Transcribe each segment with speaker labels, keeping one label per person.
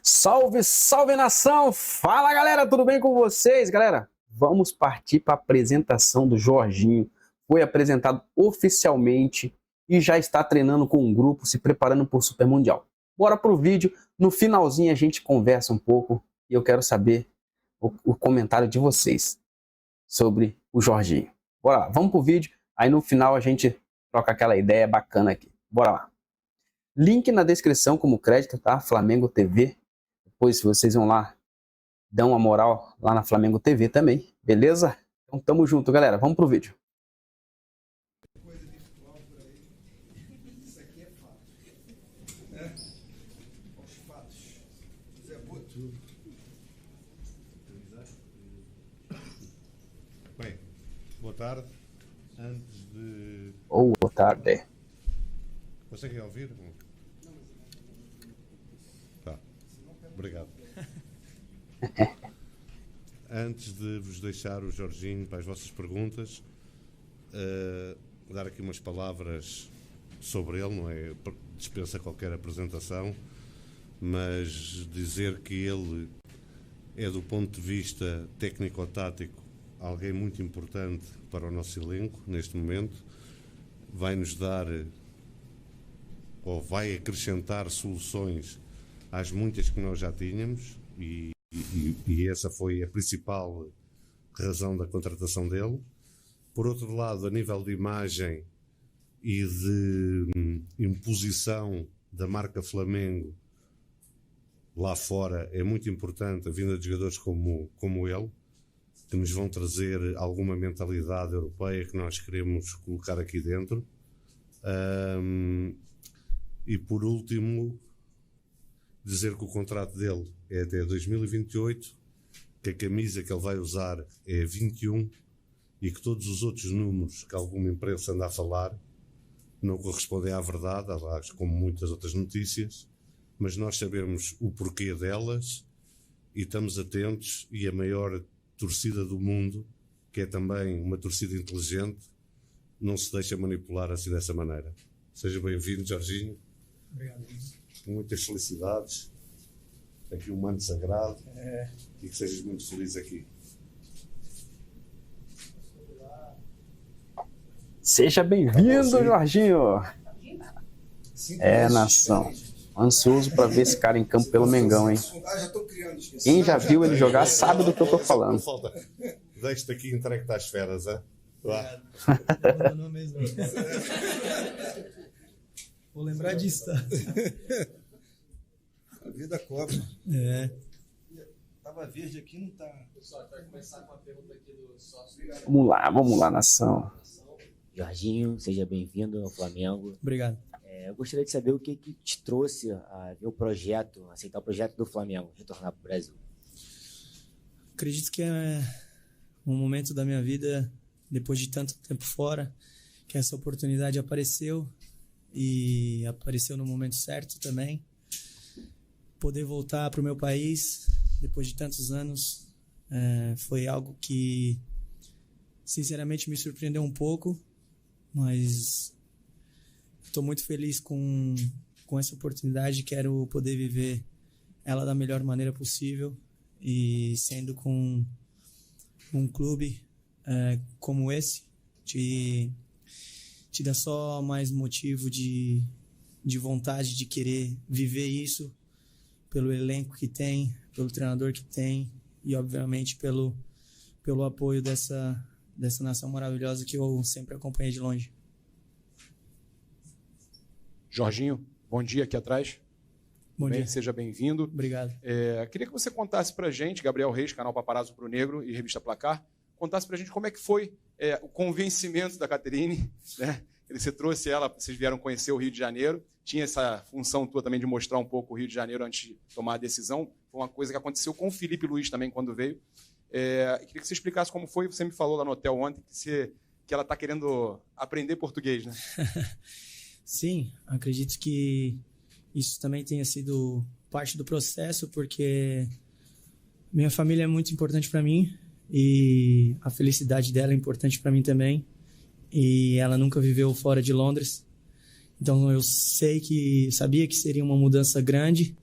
Speaker 1: Salve, salve nação! Fala galera, tudo bem com vocês? Galera, vamos partir para a apresentação do Jorginho. Foi apresentado oficialmente e já está treinando com um grupo, se preparando para o Super Mundial. Bora pro vídeo, no finalzinho a gente conversa um pouco e eu quero saber o comentário de vocês sobre o Jorginho. Bora lá, vamos pro vídeo, aí no final a gente troca aquela ideia bacana aqui. Bora lá. Link na descrição como crédito, tá? Flamengo TV. Depois, se vocês vão lá, dão uma moral lá na Flamengo TV também, beleza? Então tamo junto, galera. Vamos pro vídeo.
Speaker 2: Coisa virtual por aí. Isso aqui é fato. Né? Os fatos. Zé Boto.
Speaker 3: Bem, boa tarde. Antes de...
Speaker 1: Boa tarde.
Speaker 3: Conseguem ouvir? Tá. Obrigado. Antes de vos deixar o Jorginho para as vossas perguntas, dar aqui umas palavras sobre ele, não é? Dispensa qualquer apresentação, mas dizer que ele é, do ponto de vista técnico-tático, alguém muito importante para o nosso elenco neste momento. Vai-nos dar, ou vai acrescentar soluções às muitas que nós já tínhamos, e essa foi a principal razão da contratação dele. Por outro lado, a nível de imagem e de imposição da marca Flamengo lá fora, é muito importante a vinda de jogadores como ele, que nos vão trazer alguma mentalidade europeia que nós queremos colocar aqui dentro. E por último, dizer que o contrato dele é até 2028, que a camisa que ele vai usar é 21 e que todos os outros números que alguma imprensa anda a falar não correspondem à verdade, aliás, como muitas outras notícias, mas nós sabemos o porquê delas e estamos atentos, e a maior torcida do mundo, que é também uma torcida inteligente, não se deixa manipular assim dessa maneira. Seja bem-vindo, Jorginho.
Speaker 2: Obrigado.
Speaker 3: Muitas felicidades. Aqui um manto sagrado. E que sejas muito feliz aqui.
Speaker 1: Seja bem-vindo, Jorginho! Nação. Ansioso para ver esse cara em campo pelo Mengão, hein?
Speaker 2: Já tô criando, esqueci.
Speaker 1: Quem já viu ele jogar sabe do que eu tô falando.
Speaker 3: Deixa-te aqui entregue às feras, hein? Lá.
Speaker 4: Não mesmo. Vou lembrar disso, tá?
Speaker 2: A vida cobra.
Speaker 4: É.
Speaker 2: Tava verde aqui, não tá.
Speaker 5: Pessoal, vai começar com a pergunta aqui do sócio.
Speaker 1: Vamos lá, nação.
Speaker 5: Jorginho, seja bem-vindo ao Flamengo.
Speaker 4: Obrigado.
Speaker 5: Eu gostaria de saber o que te trouxe a ver o projeto, aceitar o projeto do Flamengo, retornar para o Brasil.
Speaker 4: Acredito que é um momento da minha vida, depois de tanto tempo fora, que essa oportunidade apareceu e apareceu no momento certo também. Poder voltar para o meu país, depois de tantos anos, foi algo que, sinceramente, me surpreendeu um pouco, mas estou muito feliz com essa oportunidade. Quero poder viver ela da melhor maneira possível, e sendo com um clube como esse, te dá só mais motivo de vontade de querer viver isso, pelo elenco que tem, pelo treinador que tem e, obviamente, pelo apoio dessa nação maravilhosa que eu sempre acompanhei de longe.
Speaker 6: Jorginho, bom dia aqui atrás.
Speaker 4: Bom dia.
Speaker 6: Seja bem-vindo.
Speaker 4: Obrigado.
Speaker 6: Queria que você contasse pra gente, Gabriel Reis, canal Paparazzo Pro Negro e Revista Placar, contasse pra gente como é que foi o convencimento da Caterine, né? Você trouxe ela, vocês vieram conhecer o Rio de Janeiro, tinha essa função tua também de mostrar um pouco o Rio de Janeiro antes de tomar a decisão. Foi uma coisa que aconteceu com o Felipe Luiz também quando veio. Queria que você explicasse como foi. Você me falou lá no hotel ontem que ela está querendo aprender português, né?
Speaker 4: Sim, acredito que isso também tenha sido parte do processo, porque minha família é muito importante para mim e a felicidade dela é importante para mim também. E ela nunca viveu fora de Londres, então eu sabia que seria uma mudança grande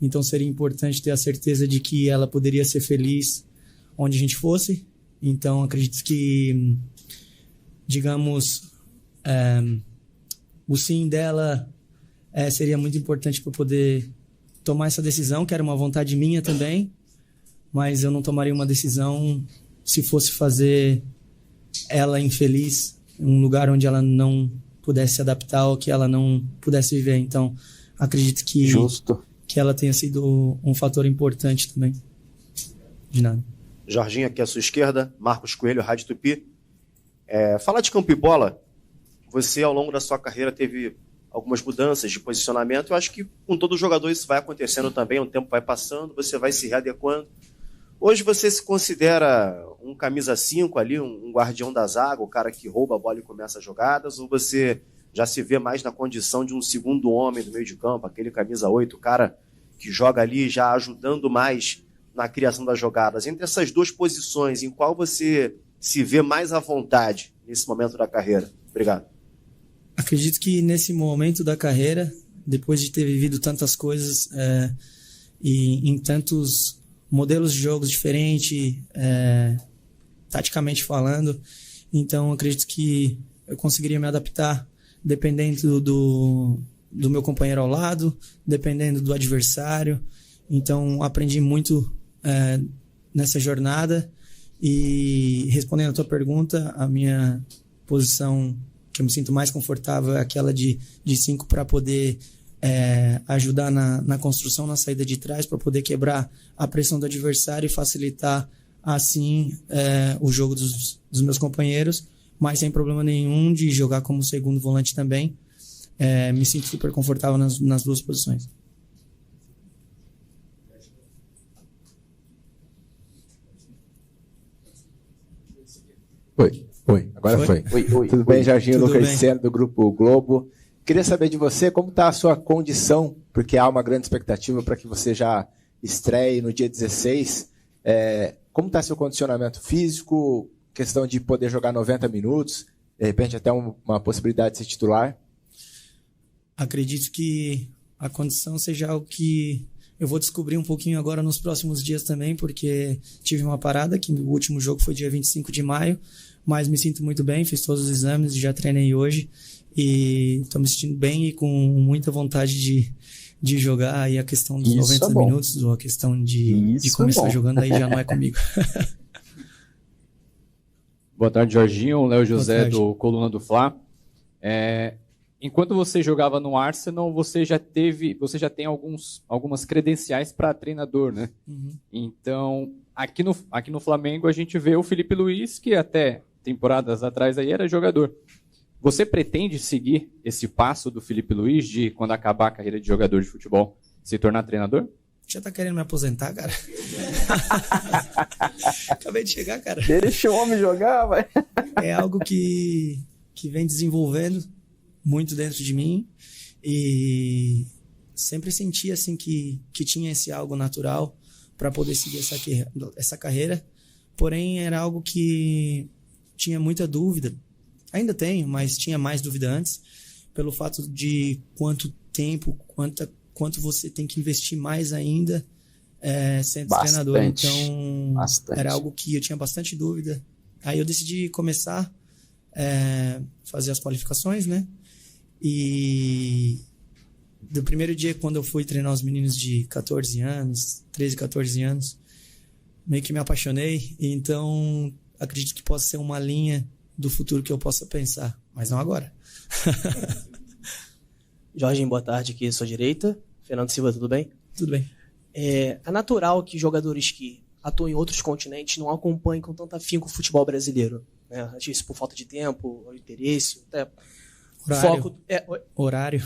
Speaker 4: Então seria importante ter a certeza de que ela poderia ser feliz onde a gente fosse. Então acredito que, digamos, o sim dela seria muito importante para poder tomar essa decisão, que era uma vontade minha também, mas eu não tomaria uma decisão se fosse fazer ela infeliz em um lugar onde ela não pudesse se adaptar ou que ela não pudesse viver. Então acredito que
Speaker 1: Justo.
Speaker 4: que ela tenha sido um fator importante também. De nada.
Speaker 7: Jorginho, aqui à sua esquerda, Marcos Coelho, Rádio Tupi. Falar de campo e bola, você ao longo da sua carreira teve algumas mudanças de posicionamento. Eu acho que com todo jogador isso vai acontecendo também, o tempo vai passando, você vai se readequando. Hoje você se considera um camisa 5 ali, um guardião da zaga, o cara que rouba a bola e começa as jogadas, ou você já se vê mais na condição de um segundo homem do meio de campo, aquele camisa 8, o cara que joga ali já ajudando mais na criação das jogadas? Entre essas duas posições, em qual você se vê mais à vontade nesse momento da carreira? Obrigado.
Speaker 4: Acredito que nesse momento da carreira, depois de ter vivido tantas coisas e em tantos modelos de jogos diferentes, taticamente falando, então acredito que eu conseguiria me adaptar dependendo do meu companheiro ao lado, dependendo do adversário. Então aprendi muito nessa jornada. E respondendo a tua pergunta, a minha posição que eu me sinto mais confortável é aquela de 5 para poder ajudar na construção, na saída de trás, para poder quebrar a pressão do adversário e facilitar assim o jogo dos meus companheiros, mas sem problema nenhum de jogar como segundo volante também. Me sinto super confortável nas duas posições.
Speaker 8: Oi, agora foi.
Speaker 1: Oi.
Speaker 8: Tudo bem, Jorginho?
Speaker 4: Tudo
Speaker 8: Lucas
Speaker 4: bem.
Speaker 8: Seno, do Grupo Globo. Queria saber de você como está a sua condição, porque há uma grande expectativa para que você já estreie no dia 16. Como está seu condicionamento físico, questão de poder jogar 90 minutos, de repente até uma possibilidade de ser titular?
Speaker 4: Acredito que a condição seja algo que eu vou descobrir um pouquinho agora nos próximos dias também, porque tive uma parada, que o último jogo foi dia 25 de maio, mas me sinto muito bem, fiz todos os exames, já treinei hoje e estou me sentindo bem e com muita vontade de jogar. Aí a questão dos 90 minutos, ou a questão de começar jogando, aí já não é comigo.
Speaker 9: Boa tarde, Jorginho. Léo José, do Coluna do Fla. Enquanto você jogava no Arsenal, você já tem algumas credenciais para treinador, né? Uhum. Então, aqui no Flamengo, a gente vê o Felipe Luiz, que até temporadas atrás aí era jogador. Você pretende seguir esse passo do Felipe Luiz de, quando acabar a carreira de jogador de futebol, se tornar treinador?
Speaker 4: Já tá querendo me aposentar, cara? Acabei de chegar, cara.
Speaker 1: Deixa o homem jogar, vai.
Speaker 4: É algo que vem desenvolvendo muito dentro de mim e sempre senti assim que tinha esse algo natural para poder seguir essa carreira. Porém, era algo que tinha muita dúvida. Ainda tenho, mas tinha mais dúvida antes, pelo fato de quanto tempo, quanto você tem que investir mais ainda sendo treinador. Então, era algo que eu tinha bastante dúvida. Aí eu decidi começar a fazer as qualificações, né? E do primeiro dia, quando eu fui treinar os meninos de 14 anos, 13, 14 anos, meio que me apaixonei. Então, acredito que possa ser uma linha do futuro que eu possa pensar, mas não agora.
Speaker 10: Jorginho, boa tarde, aqui à sua direita. Fernando Silva, tudo bem?
Speaker 4: Tudo bem.
Speaker 10: É natural que jogadores que atuam em outros continentes não acompanhem com tanto afinco o futebol brasileiro, né? Acho isso por falta de tempo, ou interesse, até
Speaker 4: horário.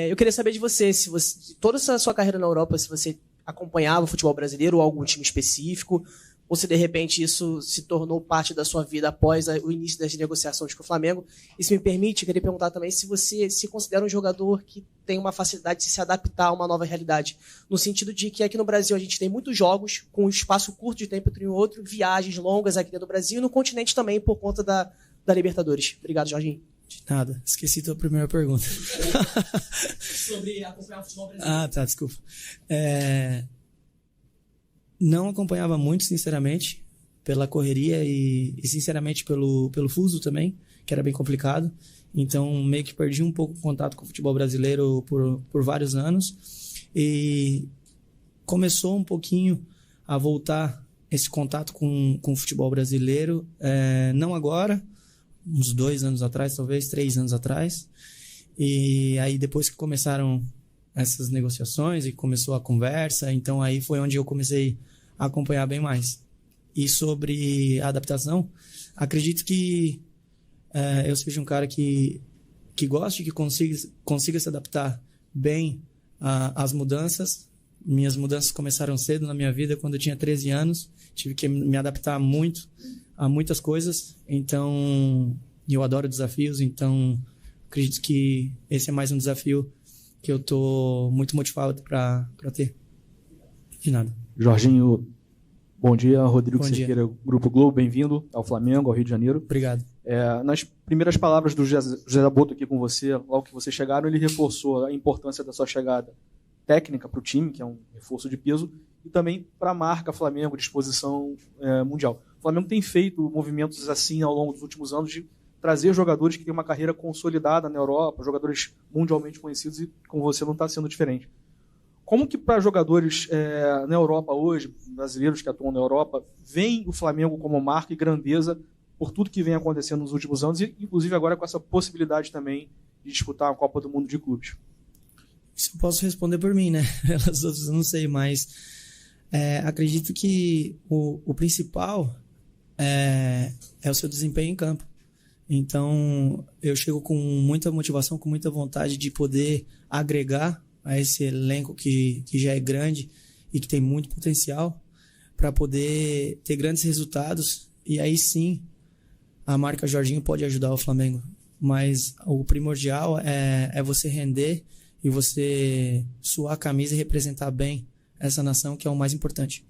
Speaker 10: Eu queria saber de você, se você, toda essa sua carreira na Europa, se você acompanhava o futebol brasileiro ou algum time específico, ou se de repente isso se tornou parte da sua vida após o início das negociações com o Flamengo. E se me permite, eu queria perguntar também se você se considera um jogador que tem uma facilidade de se adaptar a uma nova realidade, no sentido de que aqui no Brasil a gente tem muitos jogos com um espaço curto de tempo entre um e outro, viagens longas aqui dentro do Brasil e no continente também por conta da Libertadores. Obrigado, Jorginho.
Speaker 4: De nada. Esqueci tua primeira pergunta.
Speaker 10: Sobre acompanhar o futebol brasileiro.
Speaker 4: Tá, desculpa. Não acompanhava muito, sinceramente, pela correria e sinceramente pelo fuso também, que era bem complicado. Então, meio que perdi um pouco o contato com o futebol brasileiro por vários anos. E começou um pouquinho a voltar esse contato com o futebol brasileiro, não agora, uns 2 anos atrás, talvez 3 anos atrás. E aí, depois que começaram essas negociações e começou a conversa, então aí foi onde eu comecei a acompanhar bem mais. E sobre a adaptação, acredito que eu seja um cara que goste, que consiga se adaptar bem às mudanças. Minhas mudanças começaram cedo na minha vida, quando eu tinha 13 anos. Tive que me adaptar muito a muitas coisas. Então, eu adoro desafios. Então, acredito que esse é mais um desafio que eu estou muito motivado para ter. De nada.
Speaker 11: Jorginho, bom dia. Rodrigo
Speaker 4: Bom dia.
Speaker 11: Cerqueira, Grupo Globo. Bem-vindo ao Flamengo, ao Rio de Janeiro.
Speaker 4: Obrigado.
Speaker 11: Nas primeiras palavras do José Boto aqui com você, logo que vocês chegaram, ele reforçou a importância da sua chegada técnica para o time, que é um reforço de peso, e também para a marca Flamengo, de exposição mundial. O Flamengo tem feito movimentos assim ao longo dos últimos anos de trazer jogadores que têm uma carreira consolidada na Europa, jogadores mundialmente conhecidos, e com você não está sendo diferente. Como que para jogadores na Europa hoje, brasileiros que atuam na Europa, veem o Flamengo como marca e grandeza por tudo que vem acontecendo nos últimos anos, e inclusive agora com essa possibilidade também de disputar a Copa do Mundo de Clubes?
Speaker 4: Isso eu posso responder por mim, né? Pelas outras eu não sei, mas acredito que o principal é o seu desempenho em campo. Então, eu chego com muita motivação, com muita vontade de poder agregar a esse elenco que já é grande e que tem muito potencial para poder ter grandes resultados. E aí sim, a marca Jorginho pode ajudar o Flamengo. Mas o primordial é você render e você suar a camisa e representar bem essa nação, que é o mais importante.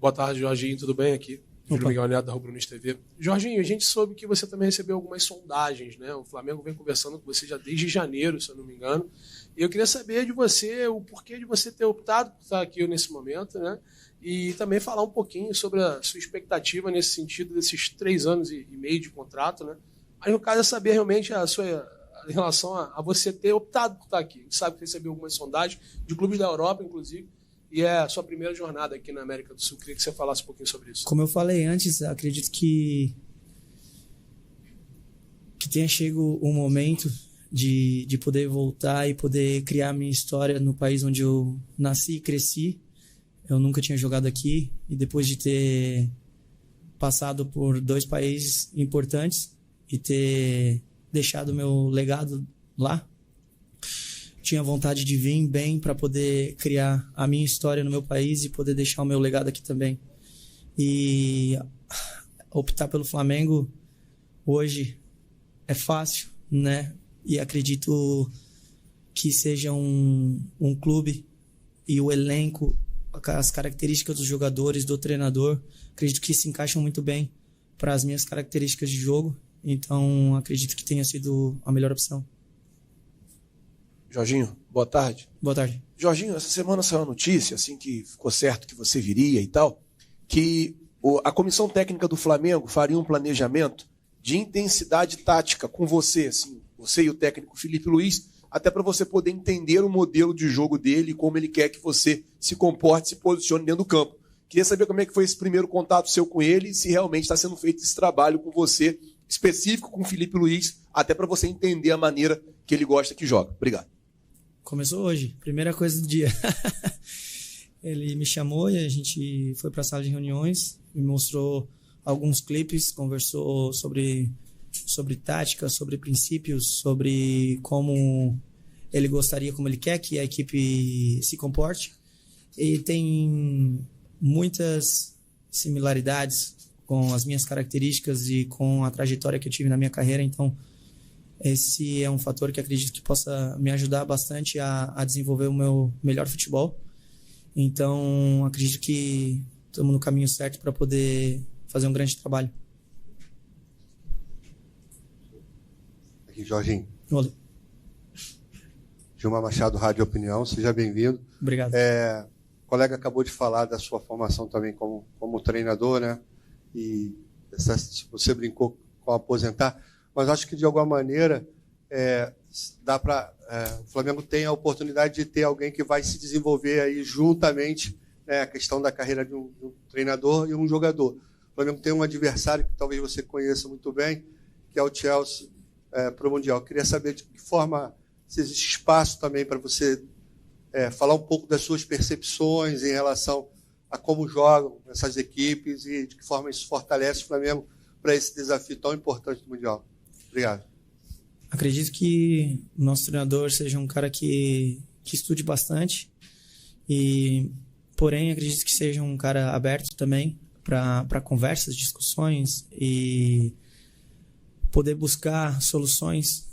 Speaker 12: Boa tarde, Jorginho, tudo bem? Aqui, Júlio Miguel Neto, da Rubro News TV. Jorginho, a gente soube que você também recebeu algumas sondagens, né? O Flamengo vem conversando com você já desde janeiro, se eu não me engano. E eu queria saber de você o porquê de você ter optado por estar aqui nesse momento, né? E também falar um pouquinho sobre a sua expectativa nesse sentido desses 3 anos e meio de contrato, né? Mas no caso é saber realmente em relação a você ter optado por estar aqui. A gente sabe que recebeu algumas sondagens de clubes da Europa, inclusive, e é a sua primeira jornada aqui na América do Sul. Queria que você falasse um pouquinho sobre isso.
Speaker 4: Como eu falei antes, acredito que tenha chegado o momento de poder voltar e poder criar minha história no país onde eu nasci e cresci. Eu nunca tinha jogado aqui, e depois de ter passado por 2 países importantes e ter deixado meu legado lá, tinha vontade de vir bem para poder criar a minha história no meu país e poder deixar o meu legado aqui também. E optar pelo Flamengo hoje é fácil, né? E acredito que seja um clube e o elenco, as características dos jogadores, do treinador, acredito que se encaixam muito bem para as minhas características de jogo. Então, acredito que tenha sido a melhor opção.
Speaker 12: Jorginho, boa tarde.
Speaker 4: Boa tarde.
Speaker 12: Jorginho, essa semana saiu a notícia, assim que ficou certo que você viria e tal, que a comissão técnica do Flamengo faria um planejamento de intensidade tática com você, assim, você e o técnico Felipe Luiz, até para você poder entender o modelo de jogo dele e como ele quer que você se comporte, se posicione dentro do campo. Queria saber como é que foi esse primeiro contato seu com ele e se realmente está sendo feito esse trabalho com você, específico com o Felipe Luiz, até para você entender a maneira que ele gosta que joga. Obrigado.
Speaker 4: Começou hoje, primeira coisa do dia. Ele me chamou e a gente foi para a sala de reuniões, me mostrou alguns clipes, conversou sobre tática, sobre princípios, sobre como ele gostaria, como ele quer que a equipe se comporte. E tem muitas similaridades com as minhas características e com a trajetória que eu tive na minha carreira, então esse é um fator que acredito que possa me ajudar bastante a desenvolver o meu melhor futebol. Então, acredito que estamos no caminho certo para poder fazer um grande trabalho.
Speaker 13: Aqui, Jorginho.
Speaker 4: Olá.
Speaker 13: Gilmar Machado, Rádio Opinião, seja bem-vindo.
Speaker 4: Obrigado.
Speaker 13: O colega acabou de falar da sua formação também como treinador, né? E você brincou com aposentar, mas acho que de alguma maneira dá para o Flamengo tem a oportunidade de ter alguém que vai se desenvolver aí juntamente, né, a questão da carreira de um treinador e um jogador. O Flamengo tem um adversário que talvez você conheça muito bem, que é o Chelsea para o Mundial. Eu queria saber de que forma, se existe espaço também para você falar um pouco das suas percepções em relação a como jogam essas equipes e de que forma isso fortalece o Flamengo para esse desafio tão importante do Mundial. Obrigado.
Speaker 4: Acredito que o nosso treinador seja um cara que estude bastante, porém acredito que seja um cara aberto também para conversas, discussões e poder buscar soluções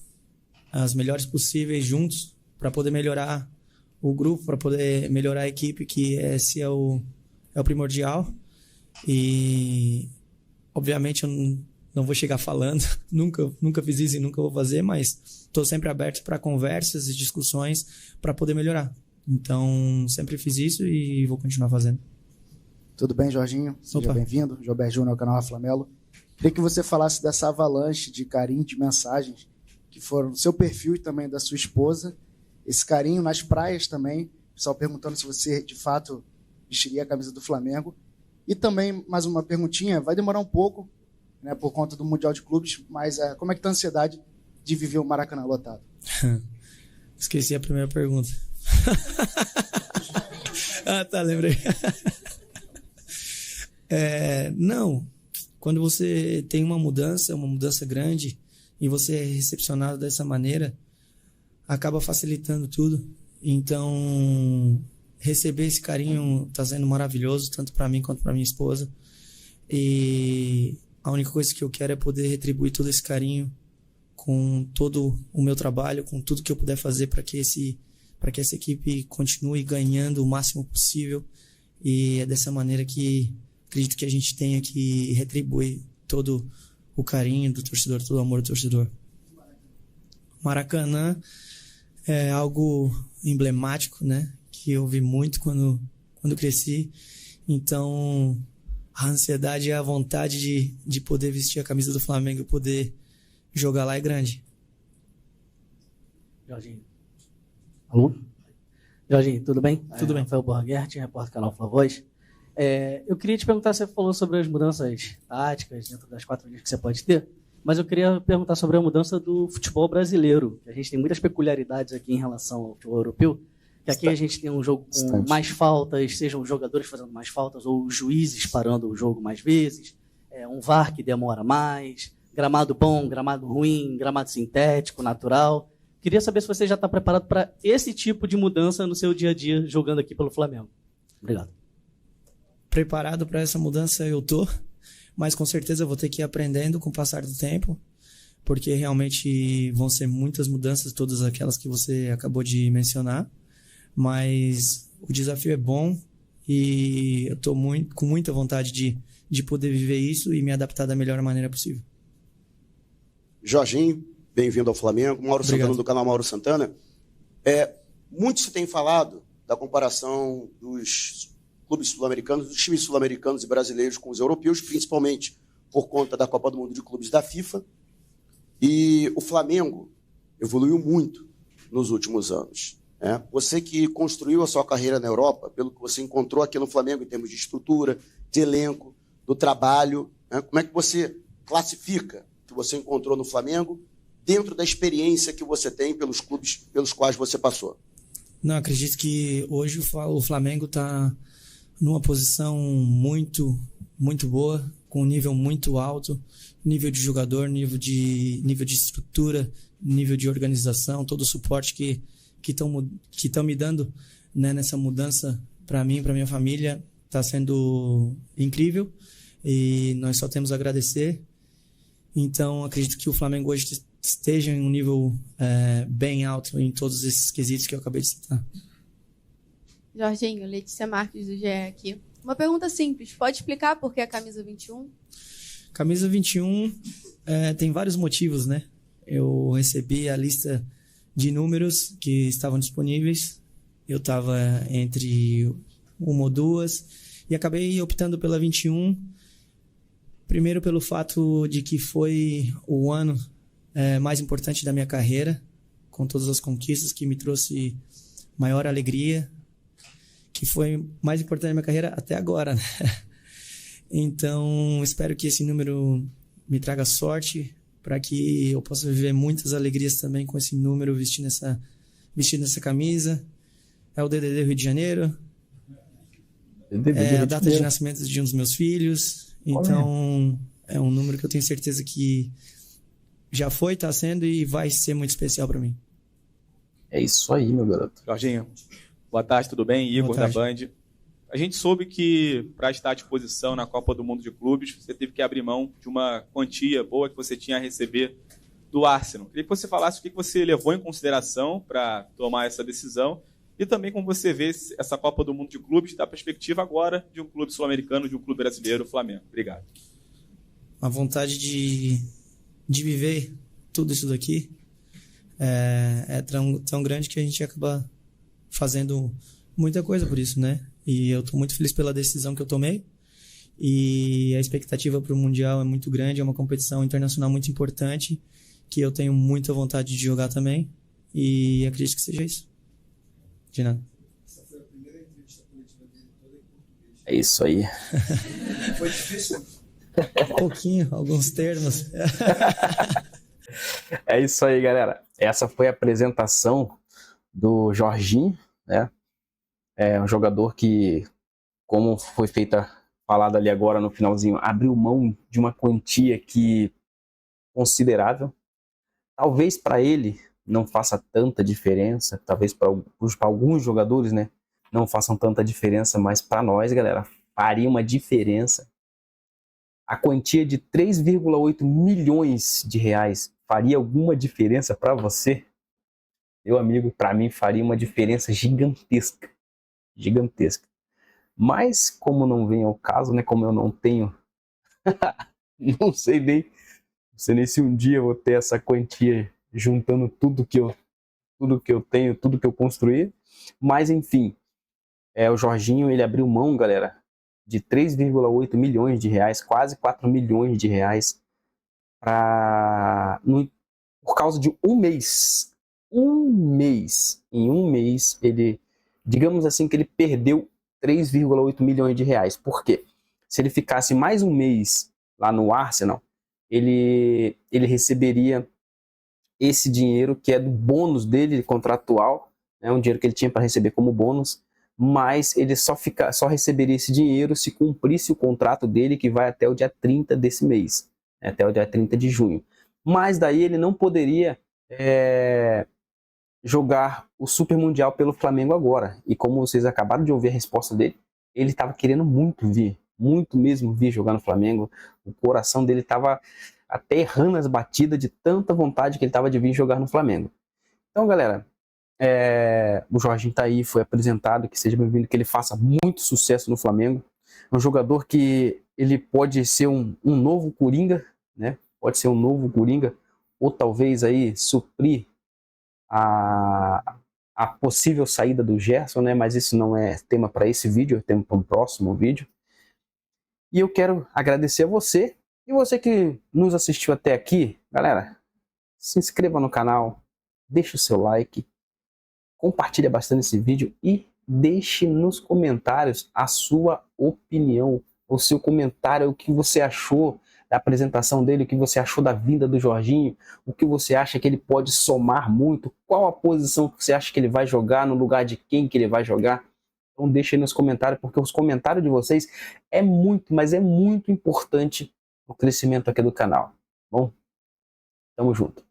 Speaker 4: as melhores possíveis juntos para poder melhorar o grupo, para poder melhorar a equipe, que esse é o primordial. E obviamente eu não vou chegar falando, nunca fiz isso e nunca vou fazer, mas estou sempre aberto para conversas e discussões para poder melhorar. Então sempre fiz isso e vou continuar fazendo.
Speaker 14: Tudo bem, Jorginho? Seja bem-vindo. Gilberto Júnior, canal Flamelo. Queria que você falasse dessa avalanche de carinho, de mensagens que foram do seu perfil e também da sua esposa. Esse carinho nas praias também, o pessoal perguntando se você, de fato, vestiria a camisa do Flamengo. E também, mais uma perguntinha, vai demorar um pouco, né, por conta do Mundial de Clubes, mas como é que está a ansiedade de viver o Maracanã lotado?
Speaker 4: Esqueci a primeira pergunta. Tá, lembrei. Não, quando você tem uma mudança grande, e você é recepcionado dessa maneira, acaba facilitando tudo. Então, receber esse carinho está sendo maravilhoso, tanto para mim quanto para minha esposa. E a única coisa que eu quero é poder retribuir todo esse carinho com todo o meu trabalho, com tudo que eu puder fazer para que essa equipe continue ganhando o máximo possível. E é dessa maneira que acredito que a gente tenha que retribuir todo o carinho do torcedor, todo o amor do torcedor. Maracanã é algo emblemático, né? Que eu vi muito quando cresci. Então, a ansiedade e a vontade de poder vestir a camisa do Flamengo e poder jogar lá é grande.
Speaker 15: Jorginho. Alô? Jorginho, tudo bem?
Speaker 4: Tudo bem.
Speaker 15: Rafael Borgert, repórter do canal Flavoz. Eu queria te perguntar, você falou sobre as mudanças táticas dentro das 4 linhas que você pode ter, mas eu queria perguntar sobre a mudança do futebol brasileiro. A gente tem muitas peculiaridades aqui em relação ao futebol europeu, que aqui a gente tem um jogo com mais faltas, sejam os jogadores fazendo mais faltas ou os juízes parando o jogo mais vezes, um VAR que demora mais, gramado bom, gramado ruim, gramado sintético, natural. Queria saber se você já está preparado para esse tipo de mudança no seu dia a dia jogando aqui pelo Flamengo. Obrigado.
Speaker 4: Preparado para essa mudança eu tô, mas com certeza eu vou ter que ir aprendendo com o passar do tempo, porque realmente vão ser muitas mudanças, todas aquelas que você acabou de mencionar, mas o desafio é bom e eu tô com muita vontade de poder viver isso e me adaptar da melhor maneira possível.
Speaker 16: Jorginho, bem-vindo ao Flamengo. Mauro Santana, do canal Mauro Santana. Muito se tem falado da comparação dos clubes sul-americanos, dos times sul-americanos e brasileiros com os europeus, principalmente por conta da Copa do Mundo de Clubes da FIFA. E o Flamengo evoluiu muito nos últimos anos. Você que construiu a sua carreira na Europa, pelo que você encontrou aqui no Flamengo em termos de estrutura, de elenco, do trabalho, como é que você classifica o que você encontrou no Flamengo dentro da experiência que você tem pelos clubes pelos quais você passou?
Speaker 4: Não, acredito que hoje o Flamengo está numa posição muito, muito boa, com um nível muito alto, nível de jogador, nível de estrutura, nível de organização, todo o suporte que estão me dando, né, nessa mudança para mim, para minha família, está sendo incrível e nós só temos a agradecer. Então, acredito que o Flamengo hoje esteja em um nível bem alto em todos esses quesitos que eu acabei de citar.
Speaker 17: Jorginho, Letícia Marques do GE aqui. Uma pergunta simples, pode explicar por que a camisa 21?
Speaker 4: Camisa 21 tem vários motivos, né? eu recebi a lista de números que estavam disponíveis. Eu estava entre uma ou duas e acabei optando pela 21. Primeiro pelo fato de que foi o ano mais importante da minha carreira, com todas as conquistas, que me trouxe maior alegria, que foi mais importante da minha carreira até agora, né? Então, espero que esse número me traga sorte, para que eu possa viver muitas alegrias também com esse número, vestindo essa camisa. É o DDD Rio de Janeiro. É a data de nascimento de um dos meus filhos. Então, é um número que eu tenho certeza que já foi, está sendo e vai ser muito especial para mim.
Speaker 1: É isso aí, meu garoto.
Speaker 18: Jorginho, boa tarde, tudo bem? Igor da Band. A gente soube que, para estar à disposição na Copa do Mundo de Clubes, você teve que abrir mão de uma quantia boa que você tinha a receber do Arsenal. Queria que você falasse o que você levou em consideração para tomar essa decisão e também como você vê essa Copa do Mundo de Clubes da perspectiva agora de um clube sul-americano, de um clube brasileiro, o Flamengo. Obrigado.
Speaker 4: A vontade de viver tudo isso daqui é tão grande que a gente acaba fazendo muita coisa por isso, né? E eu estou muito feliz pela decisão que eu tomei. E a expectativa para o Mundial é muito grande, é uma competição internacional muito importante, que eu tenho muita vontade de jogar também. E acredito que seja isso. De nada.
Speaker 2: Essa foi a primeira entrevista coletiva dele toda em português.
Speaker 1: É isso aí.
Speaker 2: Foi difícil?
Speaker 4: Um pouquinho, alguns termos.
Speaker 1: É isso aí, galera. Essa foi a apresentação do Jorginho, né? É um jogador que, como foi falado ali agora no finalzinho, abriu mão de uma quantia considerável. Talvez para ele não faça tanta diferença, talvez para alguns jogadores, né, não façam tanta diferença, mas para nós, galera, faria uma diferença. A quantia de 3,8 milhões de reais faria alguma diferença para você? Meu amigo, para mim faria uma diferença gigantesca. Gigantesca. Mas como não vem ao caso, né, como eu não tenho, não sei nem se um dia eu vou ter essa quantia juntando tudo que eu tenho, tudo que eu construí. Mas enfim, o Jorginho, ele abriu mão, galera, de 3,8 milhões de reais, quase 4 milhões de reais, por causa de um mês. Em um mês, ele, digamos assim, que ele perdeu 3,8 milhões de reais. Por quê? Se ele ficasse mais um mês lá no Arsenal, ele receberia esse dinheiro que é do bônus dele contratual, né, um dinheiro que ele tinha para receber como bônus, mas ele só receberia esse dinheiro se cumprisse o contrato dele, que vai até o dia 30 desse mês, né, até o dia 30 de junho. Mas daí ele não poderia jogar o Super Mundial pelo Flamengo agora. E como vocês acabaram de ouvir a resposta dele, ele estava querendo muito mesmo vir jogar no Flamengo. O coração dele estava até errando as batidas de tanta vontade que ele estava de vir jogar no Flamengo. Então, galera, o Jorginho tá aí, foi apresentado, que seja bem-vindo, que ele faça muito sucesso no Flamengo. É um jogador que ele pode ser um novo Coringa, né? Pode ser um novo Coringa, ou talvez aí suprir a possível saída do Gerson, né? Mas isso não é tema para esse vídeo, é tema para um próximo vídeo. E eu quero agradecer a você, e você que nos assistiu até aqui, galera, se inscreva no canal, deixe o seu like, compartilhe bastante esse vídeo e deixe nos comentários a sua opinião, o seu comentário, o que você achou da apresentação dele, o que você achou da vinda do Jorginho, o que você acha que ele pode somar muito, qual a posição que você acha que ele vai jogar, no lugar de quem que ele vai jogar. Então deixa aí nos comentários, porque os comentários de vocês é muito, mas é muito importante o crescimento aqui do canal. Bom, tamo junto.